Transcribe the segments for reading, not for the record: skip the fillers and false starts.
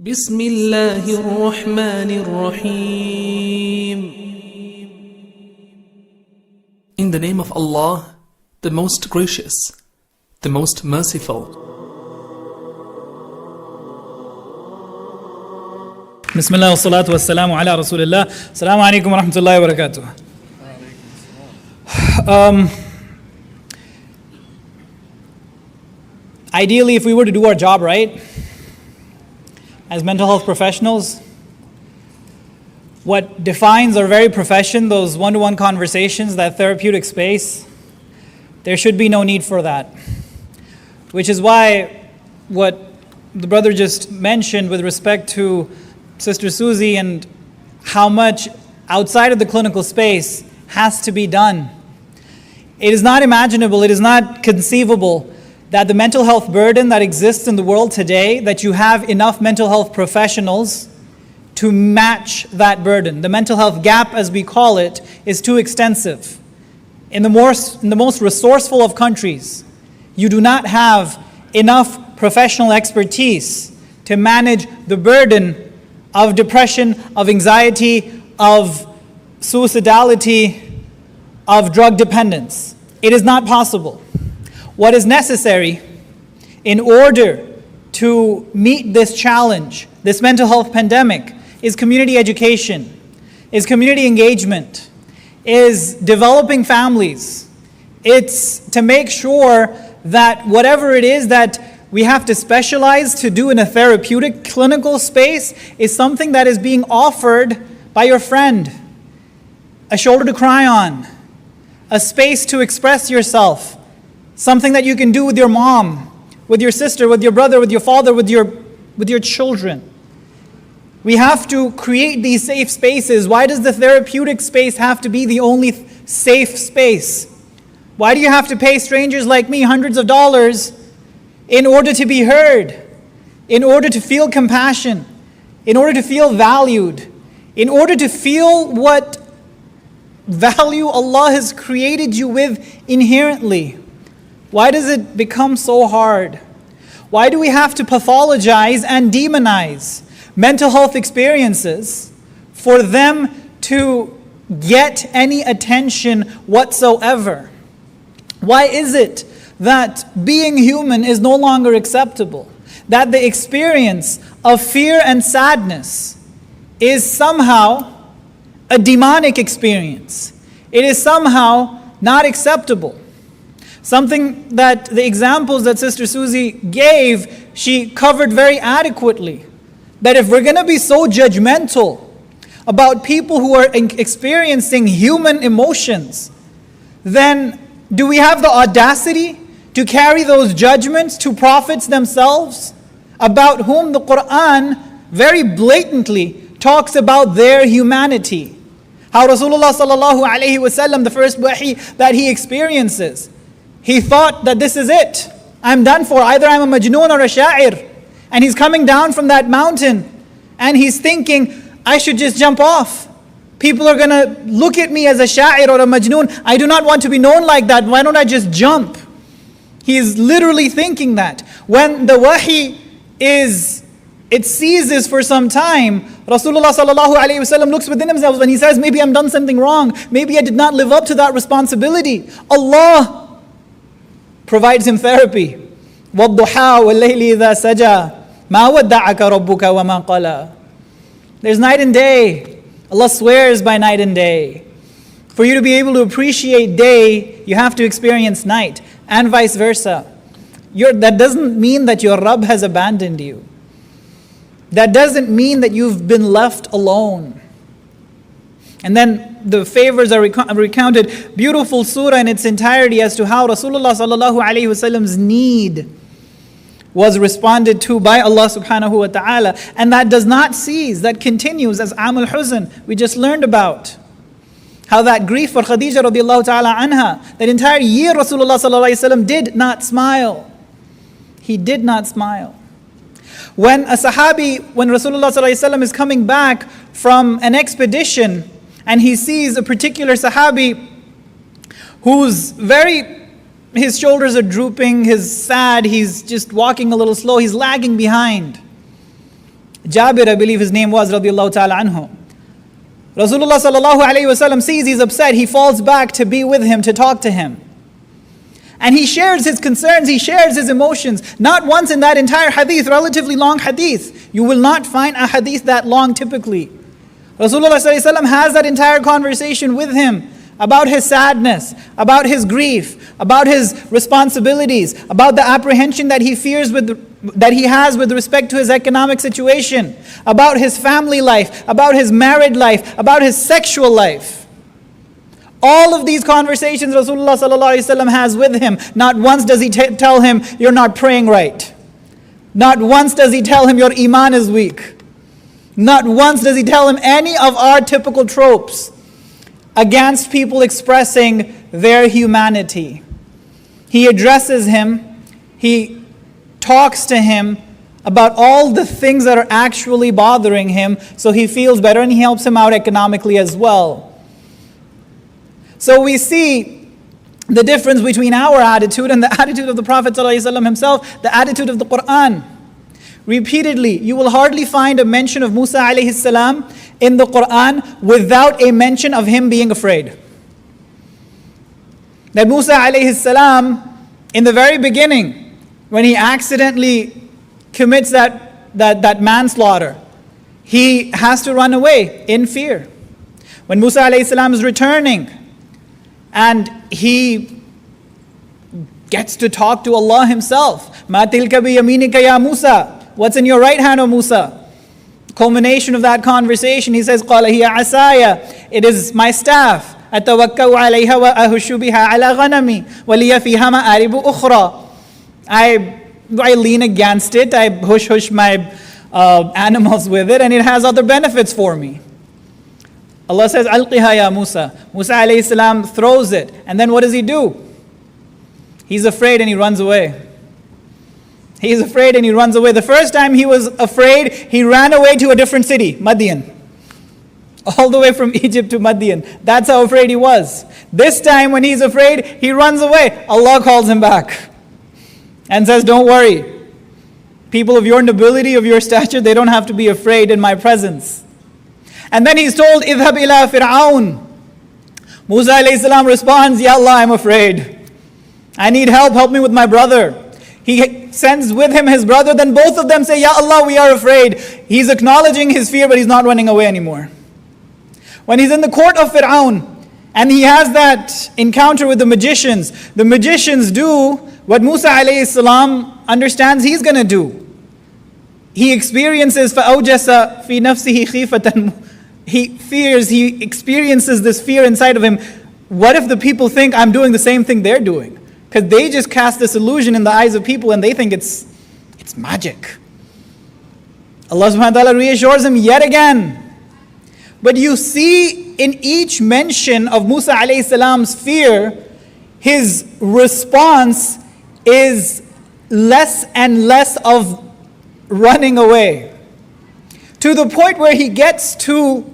بسم الله الرحمن الرحيم. In the name of Allah, the most gracious, the most merciful. Bismillah wa salatu wa salamu ala Rasulillah. Assalamu alaikum wa rahmatullahi wa barakatuh. Ideally, if we were to do our job right, as mental health professionals, what defines our very profession, those one-to-one conversations, that therapeutic space, there should be no need for that. Which is why what the brother just mentioned with respect to Sister Susie and how much outside of the clinical space has to be done. It is not imaginable, it is not conceivable that the mental health burden that exists in the world today, that you have enough mental health professionals to match that burden. The mental health gap, as we call it, is too extensive. In the most resourceful of countries, you do not have enough professional expertise to manage the burden of depression, of anxiety, of suicidality, of drug dependence. It is not possible. What is necessary in order to meet this challenge, this mental health pandemic, is community education, is community engagement, is developing families. It's to make sure that whatever it is that we have to specialize to do in a therapeutic clinical space is something that is being offered by your friend, a shoulder to cry on, a space to express yourself, something that you can do with your mom, with your sister, with your brother, with your father, with your children. We have to create these safe spaces. Why does the therapeutic space have to be the only safe space? Why do you have to pay strangers like me hundreds of dollars in order to be heard, in order to feel compassion, in order to feel valued, in order to feel what value Allah has created you with inherently? Why does it become so hard? Why do we have to pathologize and demonize mental health experiences for them to get any attention whatsoever? Why is it that being human is no longer acceptable? That the experience of fear and sadness is somehow a demonic experience. It is somehow not acceptable. Something that the examples that Sister Susie gave, she covered very adequately. That if we're going to be so judgmental about people who are experiencing human emotions, then do we have the audacity to carry those judgments to prophets themselves, about whom the Quran very blatantly talks about their humanity? How Rasulullah sallallahu alaihi wasallam, the first wahi that he experiences, he thought that this is it. I'm done for. Either I'm a majnoon or a sha'ir. And he's coming down from that mountain and he's thinking, I should just jump off. People are going to look at me as a sha'ir or a majnoon. I do not want to be known like that. Why don't I just jump? He is literally thinking that. When the wahi it ceases for some time, Rasulullah sallallahu alayhi wasallam looks within himself and he says, maybe I've done something wrong. Maybe I did not live up to that responsibility. Allah provides him therapy. وَالضُّحَى وَاللَّيْلِ إِذَا سَجَى مَا وَدَّعَكَ رَبُّكَ وَمَا قَلَى. There's night and day. Allah swears by night and day. For you to be able to appreciate day, you have to experience night, and vice versa. That doesn't mean that your Rabb has abandoned you. That doesn't mean that you've been left alone. And then the favors are recounted, beautiful surah in its entirety as to how Rasulullah sallallahu alaihi wasallam's need was responded to by Allah subhanahu wa ta'ala. And that does not cease, that continues as Amul Huzn we just learned about. How that grief for Khadija radiallahu ta'ala anha, that entire year Rasulullah sallallahu alaihi wasallam did not smile. He did not smile. When a sahabi, when Rasulullah sallallahu alaihi wasallam is coming back from an expedition, and he sees a particular sahabi his shoulders are drooping, he's sad, he's just walking a little slow, he's lagging behind. Jabir, I believe his name was, radiallahu ta'ala anhu. Rasulullah sallallahu alayhi wasallam sees he's upset. He falls back to be with him, to talk to him. And he shares his concerns, he shares his emotions. Not once in that entire hadith, relatively long hadith. You will not find a hadith that long typically. Rasulullah sallallahu alayhi wasallam has that entire conversation with him about his sadness, about his grief, about his responsibilities, about the apprehension that he fears that he has with respect to his economic situation, about his family life, about his married life, about his sexual life. All of these conversations Rasulullah sallallahu alaihi wasallam has with him. Not once does he tell him, you're not praying right. Not once does he tell him your iman is weak. Not once does he tell him any of our typical tropes against people expressing their humanity. He addresses him, he talks to him about all the things that are actually bothering him so he feels better, and he helps him out economically as well. So we see the difference between our attitude and the attitude of the Prophet ﷺ himself, the attitude of the Quran. Repeatedly, you will hardly find a mention of Musa alayhi salam in the Quran without a mention of him being afraid. That Musa alayhi salam, in the very beginning, when he accidentally commits that manslaughter, he has to run away in fear. When Musa alayhi salam is returning, and he gets to talk to Allah himself. مَا تِلْكَ بِيَمِينِكَ يَا مُوسَى. What's in your right hand, O Musa? Culmination of that conversation, he says, قَالَ هِيَ عَسَايَ. It is my staff. أَتَوَكَّوْ عَلَيْهَا وَأَهُشُّ بِهَا عَلَى غَنَمِي وَلِيَ فِيهَا مَآرِبُ أُخْرَى. I lean against it, I hush my animals with it, and it has other benefits for me. Allah says, Alqiha ya Musa. Musa alayhi salam throws it. And then what does he do? He's afraid and he runs away. He's afraid and he runs away. The first time he was afraid, he ran away to a different city, Madian. All the way from Egypt to Madian. That's how afraid he was. This time when he's afraid, he runs away. Allah calls him back and says, don't worry. People of your nobility, of your stature, they don't have to be afraid in my presence. And then he's told, اذهب إلى فرعون. Musa alayhi salam responds, Ya Allah, I'm afraid. I need help me with my brother. He sends with him his brother, then both of them say, Ya Allah, we are afraid. He's acknowledging his fear, but he's not running away anymore. When he's in the court of Fir'aun, and he has that encounter with the magicians do what Musa alayhi salam understands he's going to do. He experiences فَأَوْجَسَ فِي نَفْسِهِ خِيفَةً. He experiences this fear inside of him. What if the people think I'm doing the same thing they're doing? Because they just cast this illusion in the eyes of people and they think it's magic. Allah subhanahu wa ta'ala reassures him yet again. But you see in each mention of Musa alayhi salam's fear, his response is less and less of running away. To the point where he gets to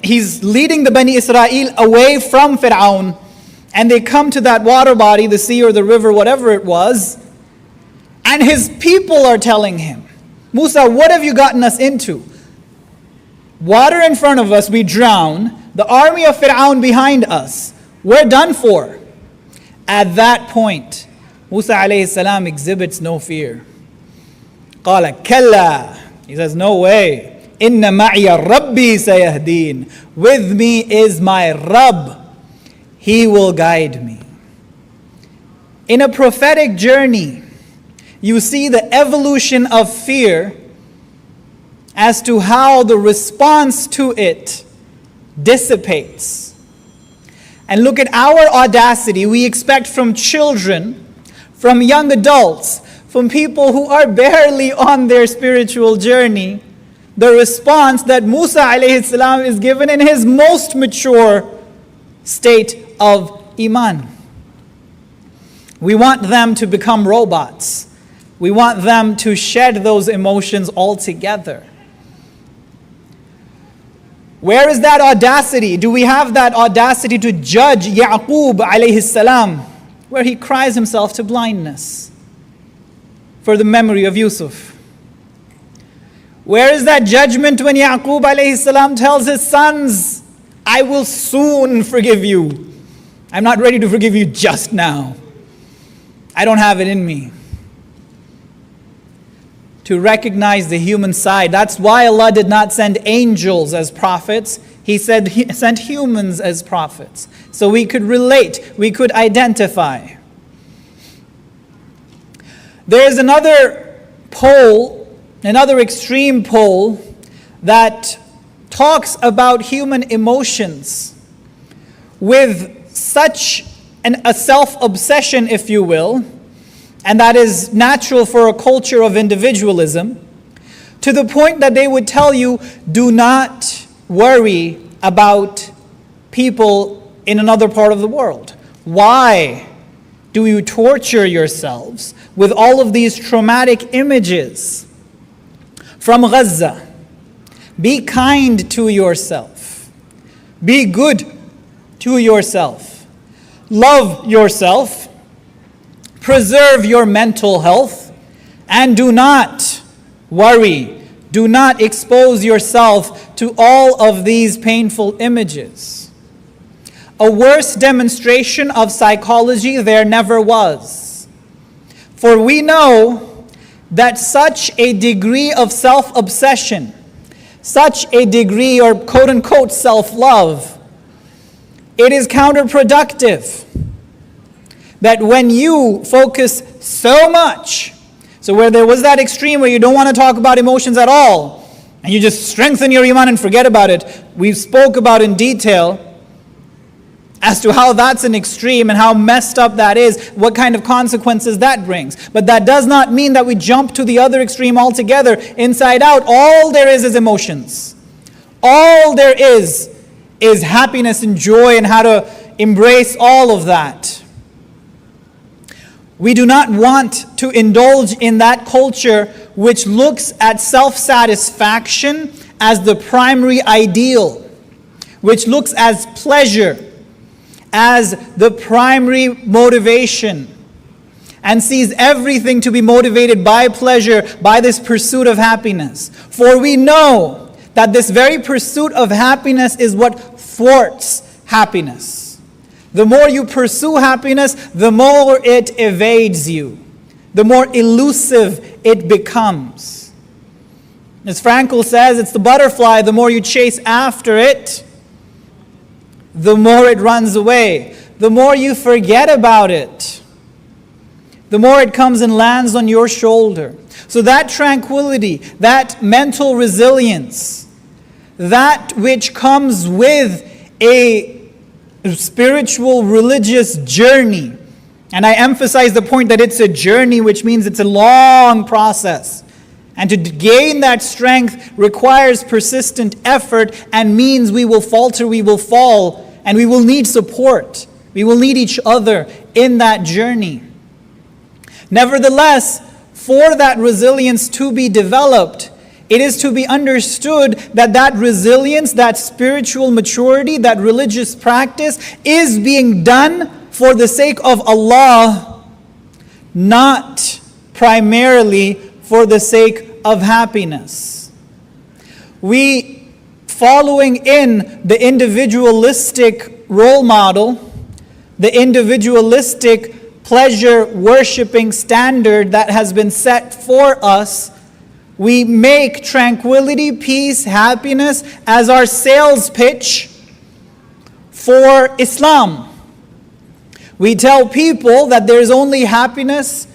he's leading the Bani Israel away from Fir'aun, and they come to that water body, the sea or the river, whatever it was, and his people are telling him, Musa, what have you gotten us into? Water in front of us, we drown. The army of Fir'aun behind us, we're done for. At that point, Musa alayhi salam exhibits no fear. قَالَ كَلَّا. He says, no way. إِنَّ مَعِيَ رَبِّي سَيَهْدِينَ. With me is my Rabb. He will guide me. In a prophetic journey, you see the evolution of fear as to how the response to it dissipates. And look at our audacity. We expect from children, from young adults, from people who are barely on their spiritual journey, the response that Musa alayhi salam is given in his most mature state of iman. We want them to become robots. We want them to shed those emotions altogether. Where is that audacity? Do we have that audacity to judge Ya'qub alayhi salam, where he cries himself to blindness for the memory of Yusuf? Where is that judgment when Yaqub alayhi salam tells his sons, I will soon forgive you. I'm not ready to forgive you just now. I don't have it in me. To recognize the human side. That's why Allah did not send angels as prophets. He sent humans as prophets. So we could relate, we could identify. There is another pole, another extreme pole that talks about human emotions with such a self-obsession, if you will, and that is natural for a culture of individualism, to the point that they would tell you, do not worry about people in another part of the world. Why do you torture yourselves with all of these traumatic images from Gaza? Be kind to yourself. Be good to yourself. Love yourself. Preserve your mental health. And do not worry. Do not expose yourself to all of these painful images. A worse demonstration of psychology there never was. For we know that such a degree of self-obsession, such a degree or quote-unquote self-love, it is counterproductive. That when you focus so much, so where there was that extreme where you don't want to talk about emotions at all, and you just strengthen your iman and forget about it, we spoke about in detail as to how that's an extreme and how messed up that is, what kind of consequences that brings. But that does not mean that we jump to the other extreme altogether, inside out. All there is emotions. All there is happiness and joy and how to embrace all of that. We do not want to indulge in that culture which looks at self-satisfaction as the primary ideal, which looks as pleasure as the primary motivation, and sees everything to be motivated by pleasure, by this pursuit of happiness. For we know that this very pursuit of happiness is what thwarts happiness. The more you pursue happiness, the more it evades you, the more elusive it becomes. As Frankl says, it's the butterfly. The more you chase after it, the more it runs away. The more you forget about it, the more it comes and lands on your shoulder. So that tranquility, that mental resilience, that which comes with a spiritual religious journey, and I emphasize the point that it's a journey, which means it's a long process. And to gain that strength requires persistent effort and means we will falter, we will fall, and we will need support. We will need each other in that journey. Nevertheless, for that resilience to be developed, it is to be understood that that resilience, that spiritual maturity, that religious practice is being done for the sake of Allah, not primarily for the sake of happiness. We, following in the individualistic role model, the individualistic pleasure worshipping standard that has been set for us, we make tranquility, peace, happiness as our sales pitch for Islam. We tell people that there's only happiness,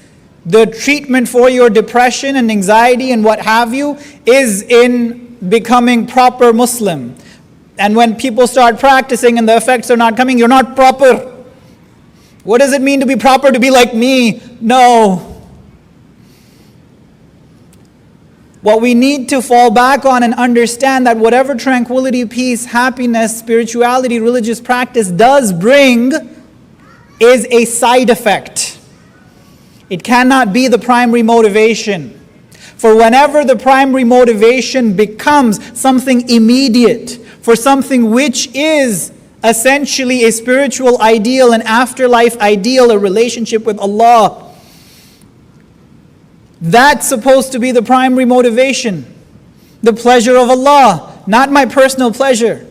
the treatment for your depression and anxiety and what have you is in becoming proper Muslim. And when people start practicing and the effects are not coming, you're not proper. What does it mean to be proper? To be like me? No. What we need to fall back on and understand that whatever tranquility, peace, happiness, spirituality, religious practice does bring is a side effect. It cannot be the primary motivation. For whenever the primary motivation becomes something immediate, for something which is essentially a spiritual ideal, an afterlife ideal, a relationship with Allah, that's supposed to be the primary motivation. the pleasure of Allah, not my personal pleasure.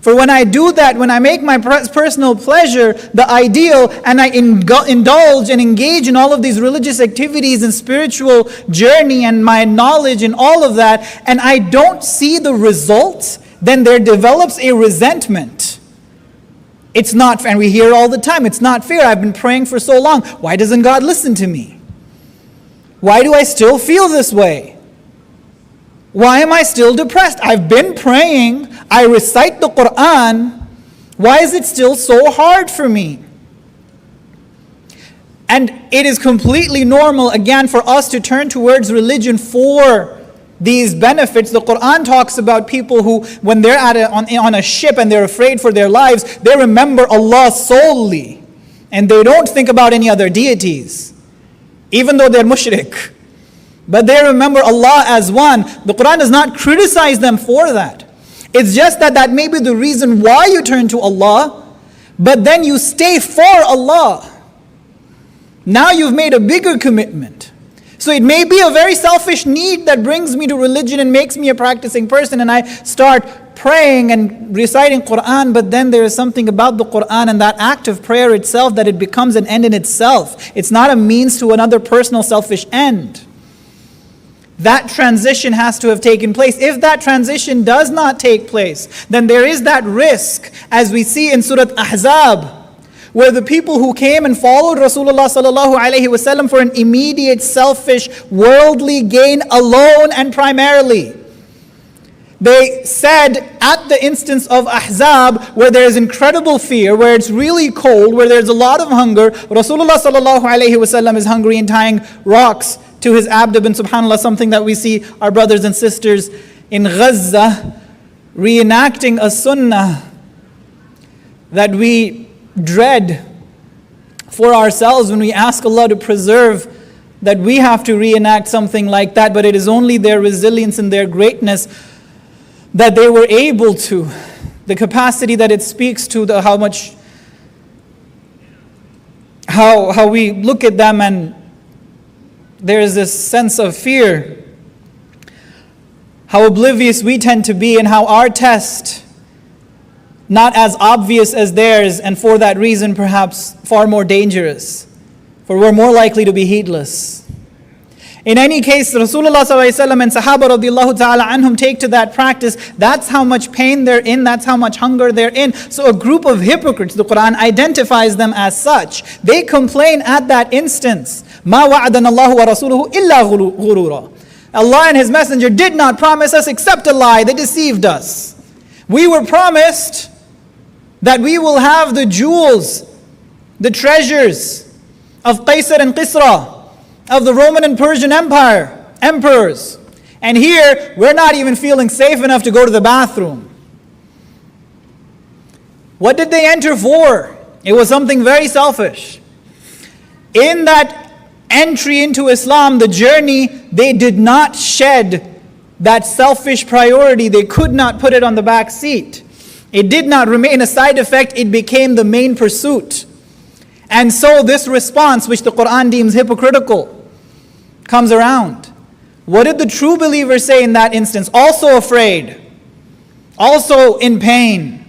For when I do that, when I make my personal pleasure the ideal, and I indulge and engage in all of these religious activities and spiritual journey and my knowledge and all of that, and I don't see the results, then there develops a resentment. It's not fair, and we hear all the time, it's not fair. I've been praying for so long. Why doesn't God listen to me? Why do I still feel this way? Why am I still depressed? I've been praying. I recite the Quran. Why is it still so hard for me? And it is completely normal, again, for us to turn towards religion for these benefits. The Quran talks about people who, when they're on a ship and they're afraid for their lives, they remember Allah solely. And they don't think about any other deities, even though they're mushrik. But they remember Allah as one. The Quran does not criticize them for that. It's just that may be the reason why you turn to Allah, but then you stay for Allah. Now you've made a bigger commitment. So it may be a very selfish need that brings me to religion and makes me a practicing person, and I start praying and reciting Quran, but then there is something about the Quran and that act of prayer itself that it becomes an end in itself. It's not a means to another personal selfish end. That transition has to have taken place. If that transition does not take place, then there is that risk, as we see in Surah Ahzab, where the people who came and followed Rasulullah sallallahu alaihi wasallam for an immediate, selfish, worldly gain alone and primarily. They said at the instance of Ahzab, where there is incredible fear, where it's really cold, where there's a lot of hunger, Rasulullah sallallahu alaihi wasallam is hungry and tying rocks to his abdomen, subhanAllah, something that we see our brothers and sisters in Gaza reenacting a sunnah that we dread for ourselves when we ask Allah to preserve that we have to reenact something like that, but it is only their resilience and their greatness that they were able to, the capacity that it speaks to, how we look at them and there is this sense of fear, how oblivious we tend to be, and how our test, not as obvious as theirs, and for that reason perhaps far more dangerous, for we're more likely to be heedless. In any case, Rasulullah ﷺ and Sahaba radiallahu ta'ala anhum take to that practice. That's how much pain they're in, that's how much hunger they're in. So a group of hypocrites, the Quran identifies them as such. They complain at that instance, مَا وَعَدَنَ اللَّهُ وَرَسُولُهُ إِلَّا غُرُورًا. Allah and His Messenger did not promise us except a lie. They deceived us. We were promised that we will have the jewels, the treasures of Qaisar and Qisra, of the Roman and Persian emperors. And here, we're not even feeling safe enough to go to the bathroom. What did they enter for? It was something very selfish. In that entry into Islam, the journey, they did not shed that selfish priority. They could not put it on the back seat. It did not remain a side effect. It became the main pursuit. And so this response, which the Quran deems hypocritical, comes around. What did the true believer say in that instance? Also afraid, also in pain.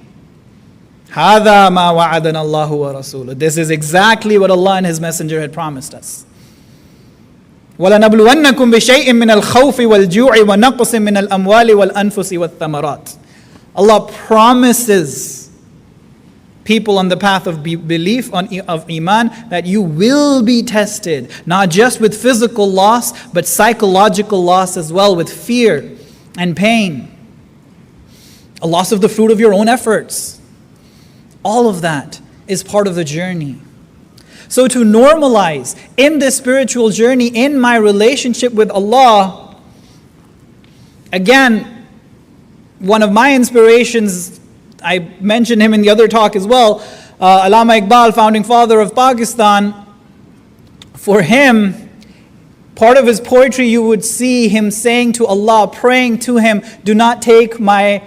هَذَا مَا وَعَدَنَ اللَّهُ وَرَسُولُهُ. This is exactly what Allah and His Messenger had promised us. وَلَنَبْلُوَنَّكُمْ بِشَيْءٍ مِّنَ الْخَوْفِ وَالْجُوعِ وَنَقْصٍ مِّنَ الْأَمْوَالِ وَالْأَنفُسِ وَالثَّمَرَاتِ. Allah promises people on the path of belief, of iman, that you will be tested, not just with physical loss, but psychological loss as well, with fear and pain. A loss of the fruit of your own efforts. All of that is part of the journey. So to normalize in this spiritual journey, in my relationship with Allah, again, one of my inspirations, I mentioned him in the other talk as well, Allama Iqbal, founding father of Pakistan. For him, part of his poetry, you would see him saying to Allah, praying to Him, do not take my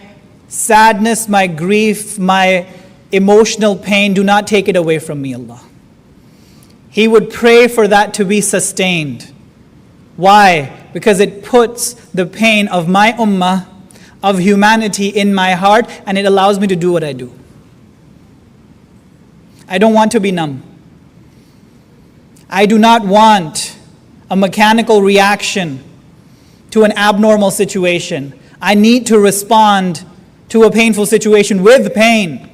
sadness, my grief, my emotional pain, do not take it away from me, Allah. He would pray for that to be sustained. Why? Because it puts the pain of my ummah, of humanity in my heart, and it allows me to do what I do. I don't want to be numb. I do not want a mechanical reaction to an abnormal situation. I need to respond to a painful situation with pain.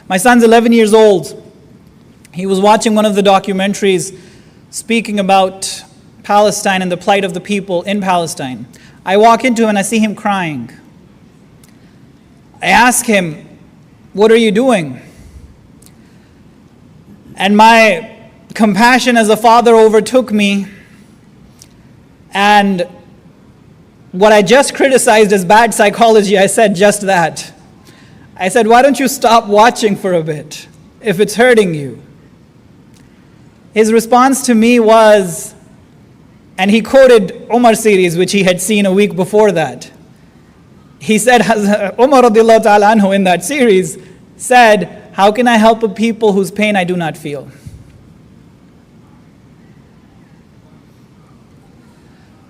My son's 11 years old. He was watching one of the documentaries speaking about Palestine and the plight of the people in Palestine. I walk into him and I see him crying. I ask him, "What are you doing?" And my compassion as a father overtook me, and what I just criticized as bad psychology, I said just that. I said, "Why don't you stop watching for a bit if it's hurting you?" His response to me was, and he quoted Umar series, which he had seen a week before that. He said, Umar radiallahu ta'ala anhu in that series said, "How can I help a people whose pain I do not feel?"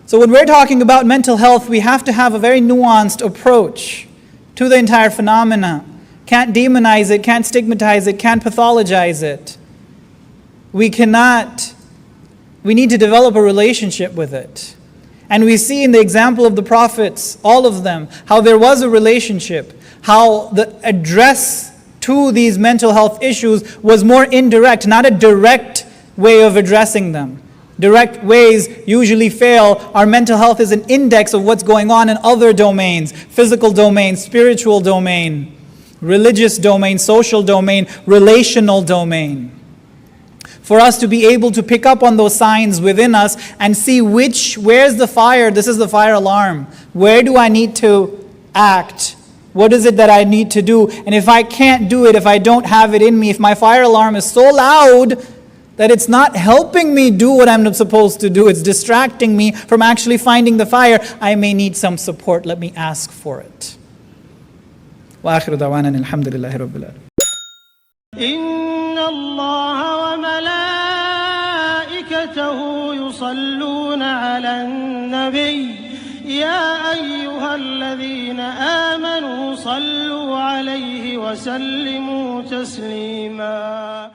So when we're talking about mental health, we have to have a very nuanced approach to the entire phenomena. Can't demonize it, can't stigmatize it, can't pathologize it. We need to develop a relationship with it. And we see in the example of the prophets, all of them, how there was a relationship, how the address to these mental health issues was more indirect, not a direct way of addressing them. Direct ways usually fail. Our mental health is an index of what's going on in other domains: physical domain, spiritual domain, religious domain, social domain, relational domain. For us to be able to pick up on those signs within us and see where's the fire? This is the fire alarm. Where do I need to act? What is it that I need to do? And if I can't do it, if I don't have it in me, if my fire alarm is so loud that it's not helping me do what I'm supposed to do, it's distracting me from actually finding the fire, I may need some support. Let me ask for it. وآخر دعوانا الحمد لله رب العالمين. إن الله وملائكته يصلون على النبي يا أيها الذين آمنوا صلوا عليه وسلموا تسليما